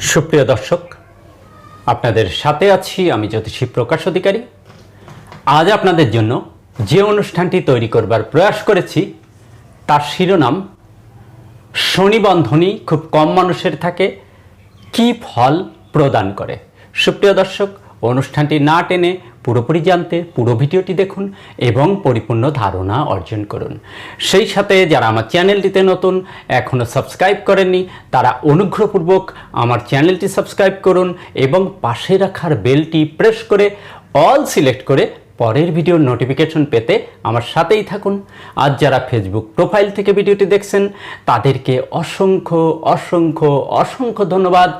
সুপ্রিয় দর্শক, আপনাদের সাথে আছি আমি জ্যোতিষী প্রকাশ অধিকারী। আজ আপনাদের জন্য যে অনুষ্ঠানটি তৈরি করবার প্রয়াস করেছি তার শিরোনাম শনি বন্ধনী খুব কম মানুষের থাকে, কি ফল প্রদান করে। সুপ্রিয় দর্শক, অনুষ্ঠানটি না টেনে পুরোপুরি জানতে পুরো ভিডিওটি দেখুন এবং পরিপূর্ণ ধারণা অর্জন করুন। সেই সাথে যারা আমার চ্যানেলটিতে নতুন, এখনও সাবস্ক্রাইব করেননি, তারা অনুগ্রহপূর্বক আমার চ্যানেলটি সাবস্ক্রাইব করুন এবং পাশে রাখার বেলটি প্রেস করে অল সিলেক্ট করে পরের ভিডিওর নোটিফিকেশন পেতে আমার সাথেই থাকুন। আজ যারা ফেসবুক প্রোফাইল থেকে ভিডিওটি দেখছেন তাদেরকে অসংখ্য অসংখ্য অসংখ্য ধন্যবাদ।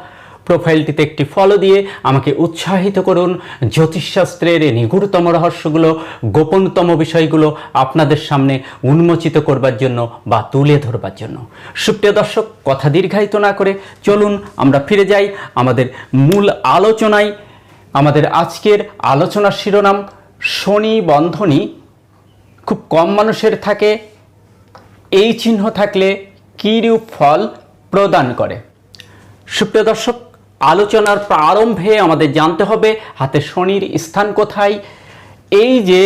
প্রোফাইলটিতে একটি ফলো দিয়ে আমাকে উৎসাহিত করুন জ্যোতিষশাস্ত্রের নিগূঢ়তম রহস্যগুলো, গোপনতম বিষয়গুলো আপনাদের সামনে উন্মোচিত করবার জন্য বা তুলে ধরবার জন্য। সুপ্রিয় দর্শক, কথা দীর্ঘায়িত না করে চলুন আমরা ফিরে যাই আমাদের মূল আলোচনায়। আমাদের আজকের আলোচনার শিরোনাম শনি বন্ধনী খুব কম মানুষের থাকে, এই চিহ্ন থাকলে কিরূপ ফল প্রদান করে। সুপ্রিয় দর্শক, আলোচনার প্রারম্ভে আমাদের জানতে হবে হাতে শনির স্থান কোথায়। এই যে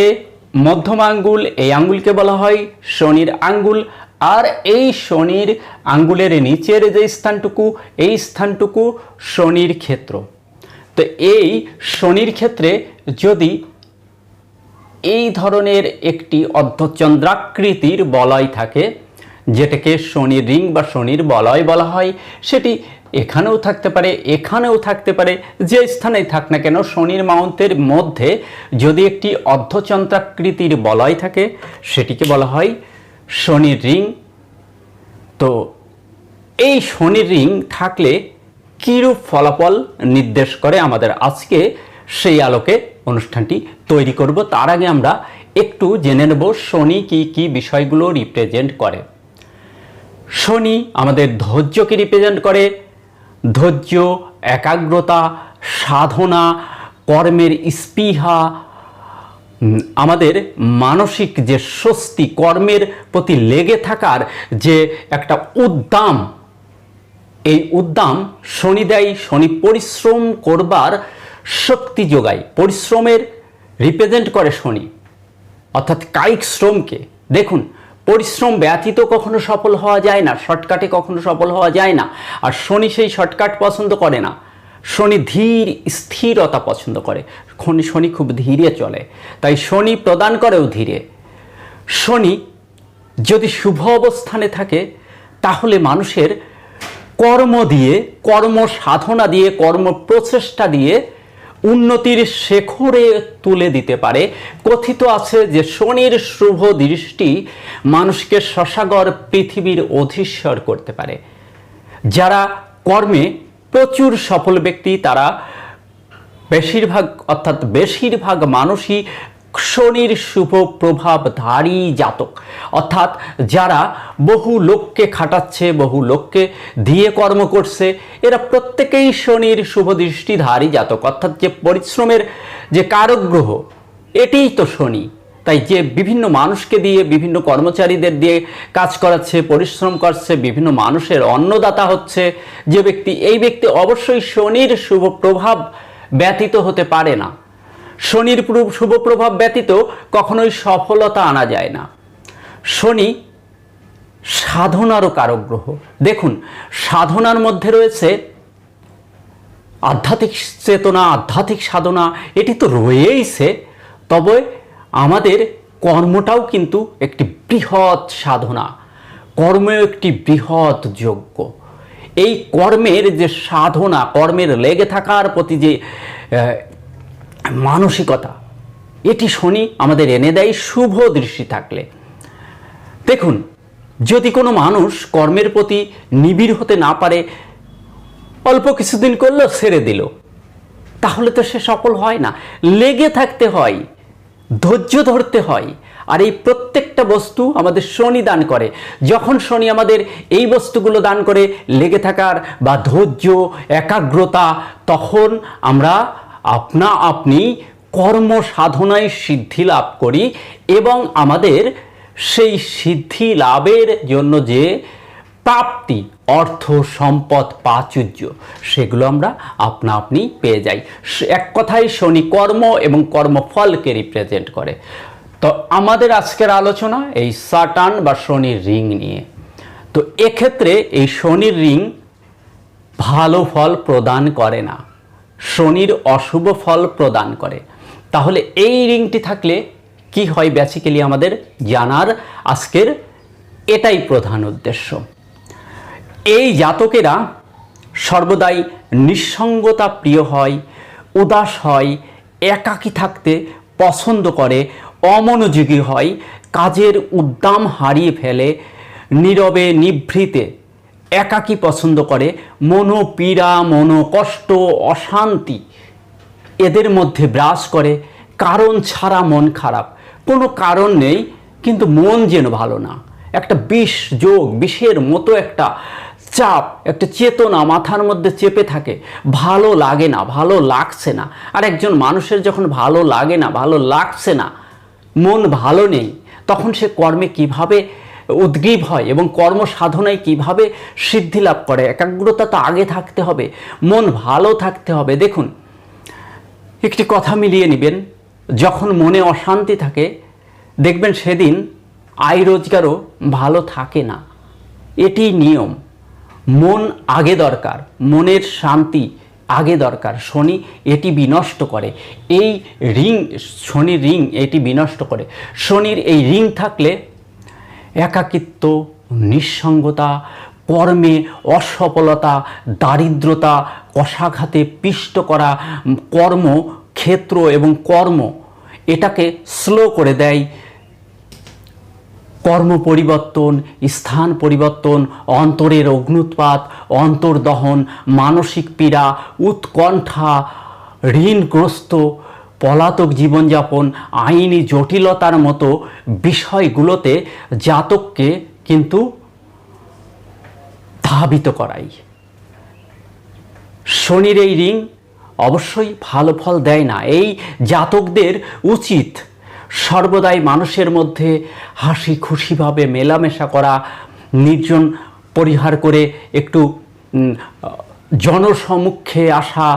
মধ্যম আঙ্গুল, এই আঙ্গুলকে বলা হয় শনির আঙ্গুল, আর এই শনির আঙ্গুলের নিচের যে স্থানটুকু, এই স্থানটুকু শনির ক্ষেত্র। তো এই শনির ক্ষেত্রে যদি এই ধরনের একটি অর্ধচন্দ্রাকৃতির বলয় থাকে, যেটাকে শনির রিং বা শনির বলয় বলা হয়, সেটি এখানেও থাকতে পারে, এখানেও থাকতে পারে, যে স্থানেই থাক না কেন শনির মাউন্টের মধ্যে যদি একটি অর্ধচন্দ্রাকৃতির বলয় থাকে সেটিকে বলা হয় শনির রিং। তো এই শনির রিং থাকলে কিরূপ ফলাফল নির্দেশ করে আমাদের আজকে সেই আলোকে অনুষ্ঠানটি তৈরি করব। তার আগে আমরা একটু জেনে নেব শনি কি কি বিষয়গুলো রিপ্রেজেন্ট করে। শনি আমাদের ধৈর্যকে রিপ্রেজেন্ট করে। ধৈর্য, একাগ্রতা, সাধনা, কর্মের স্পৃহা, আমাদের মানসিক যে স্বস্তি, কর্মের প্রতি লেগে থাকার যে একটা উদ্দাম, এই উদ্দাম শনি দেয়। শনি পরিশ্রম করবার শক্তি যোগায়, পরিশ্রমের রিপ্রেজেন্ট করে শনি, অর্থাৎ কায়িক শ্রমকে। দেখুন, পরিশ্রম ব্যতীত কখনো সফল হওয়া যায় না, শর্টকাটে কখনো সফল হওয়া যায় না। আর শনি সেই শর্টকাট পছন্দ করে না, শনি ধীর স্থিরতা পছন্দ করে। শনি খুব ধীরে চলে, তাই শনি প্রদান করেও ধীরে। শনি যদি শুভ অবস্থানে থাকে তাহলে মানুষের কর্ম দিয়ে, কর্ম সাধনা দিয়ে, কর্ম প্রচেষ্টা দিয়ে উন্নতির শেখরে তুলে দিতে পারে। কথিত আছে যে শনির শুভ দৃষ্টি মানুষকে শশাগর পৃথিবীর অধীশ্বর করতে পারে। যারা কর্মে প্রচুর সফল ব্যক্তি তারা বেশিরভাগ মানুষই শনির শুভ প্রভাবধারী জাতক, অর্থাৎ যারা বহু লোককে খাটাচ্ছে, বহু লোককে দিয়ে কর্ম করছে, এরা প্রত্যেকেই শনির শুভ দৃষ্টিধারী জাতক। অর্থাৎ যে পরিশ্রমের যে কারক গ্রহ, এটিই তো শনি। তাই যে বিভিন্ন মানুষকে দিয়ে, বিভিন্ন কর্মচারীদের দিয়ে কাজ করাচ্ছে, পরিশ্রম করছে, বিভিন্ন মানুষের অন্নদাতা হচ্ছে যে ব্যক্তি, এই ব্যক্তি অবশ্যই শনির শুভ প্রভাব ব্যতীত হতে পারে না। শনির শুভ প্রভাব ব্যতীত কখনোই সফলতা আনা যায় না। শনি সাধনারও কারক গ্রহ। দেখুন, সাধনার মধ্যে রয়েছে আধ্যাত্মিক চেতনা, আধ্যাত্মিক সাধনা, এটি তো রয়েইছে, তবে আমাদের কর্মটাও কিন্তু একটি বৃহৎ সাধনা, কর্ম একটি বৃহৎ যজ্ঞ। এই কর্মের যে সাধনা, কর্মের লেগে থাকার প্রতি যে মানসিকতা, এটি শনি আমাদের এনে দেয় শুভ দৃষ্টি থাকলে। দেখুন, যদি কোনো মানুষ কর্মের প্রতি নিবিড় হতে না পারে, অল্প কিছুদিন করলো ছেড়ে দিল, তাহলে তো সে সফল হয় না। লেগে থাকতে হয়, ধৈর্য ধরতে হয়। আর এই প্রত্যেকটা বস্তু আমাদের শনি দান করে। যখন শনি আমাদের এই বস্তুগুলো দান করে, লেগে থাকার বা ধৈর্য, একাগ্রতা, তখন আমরা আপনা আপনি কর্ম সাধনায় সিদ্ধি লাভ করি এবং আমাদের সেই সিদ্ধি লাভের জন্য যে প্রাপ্তি, অর্থ, সম্পদ, প্রাচুর্য, সেগুলো আমরা আপনা আপনি পেয়ে যাই। এক কথায় শনি কর্ম এবং কর্মফলকে রিপ্রেজেন্ট করে। তো আমাদের আজকের আলোচনা এই স্যাটার্ন বা শনির রিং নিয়ে। তো এক্ষেত্রে এই শনির রিং ভালো ফল প্রদান করে না, শনির অশুভ ফল প্রদান করে। তাহলে এই রিংটি থাকলে কি হয় বেসিক্যালি আমাদের জানার আজকের এটাই প্রধান উদ্দেশ্য। এই জাতকেরা সর্বদাই নিঃসঙ্গতা প্রিয় হয়, উদাস হয়, একাকী থাকতে পছন্দ করে, অমনোযোগী হয়, কাজের উদ্দাম হারিয়ে ফেলে, নীরবে নিভৃতে একাকী পছন্দ করে, মনোপীড়া, মনোকষ্ট, অশান্তি এদের মধ্যে বিরাজ করে। কারণ ছাড়া মন খারাপ, কোনো কারণ নেই কিন্তু মন যেন ভালো না, একটা বিষের মতো একটা চাপ, একটা চেতনা মাথার মধ্যে চেপে থাকে, ভালো লাগে না, ভালো লাগছে না। আর একজন মানুষের যখন ভালো লাগে না, ভালো লাগছে না, মন ভালো নেই, তখন সে কর্মে কিভাবে উদ্গ্রীব হয় এবং কর্ম সাধনায় কিভাবে সিদ্ধি লাভ করে? একাগ্রতা তো আগে থাকতে হবে, মন ভালো থাকতে হবে। দেখুন, একটি কথা মিলিয়ে নেবেন, যখন মনে অশান্তি থাকে দেখবেন সেদিন আয় রোজগারও ভালো থাকে না। এটি নিয়ম। মন আগে দরকার, মনের শান্তি আগে দরকার। শনি এটি বিনষ্ট করে, এই রিং, শনির রিং এটি বিনষ্ট করে। শনির এই রিং থাকলে একাকিত্ব, নিঃসঙ্গতা, কর্মে অসফলতা, দারিদ্রতা, কষাঘাতে পিষ্ট করা, কর্মক্ষেত্র এবং কর্ম এটাকে স্লো করে দেয়। কর্ম পরিবর্তন, স্থান পরিবর্তন, অন্তরের অগ্নুৎপাত, অন্তর্দহন, মানসিক পীড়া, উৎকণ্ঠা, ঋণগ্রস্ত, পলাতক জীবনযাপন, আইনি জটিলতার মতো বিষয়গুলোতে জাতককে কিন্তু ধাবিত করাই। শনির এই রিং অবশ্যই ভালো ফল দেয় না। এই জাতকদের উচিত সর্বদাই মানুষের মধ্যে হাসি খুশিভাবে মেলামেশা করা, নির্জন পরিহার করে একটু জনসমক্ষে আসা,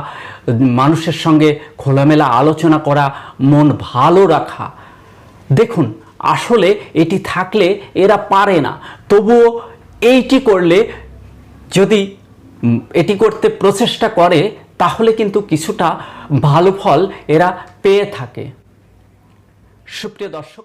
মানুষের সঙ্গে খোলামেলা আলোচনা করা, মন ভালো রাখা। দেখুন, আসলে এটি থাকলে এরা পারে না, তবুও এইটি করলে, যদি এটি করতে প্রচেষ্টা করে তাহলে কিন্তু কিছুটা ভালো ফল এরা পেয়ে থাকে। সুপ্রিয় দর্শক,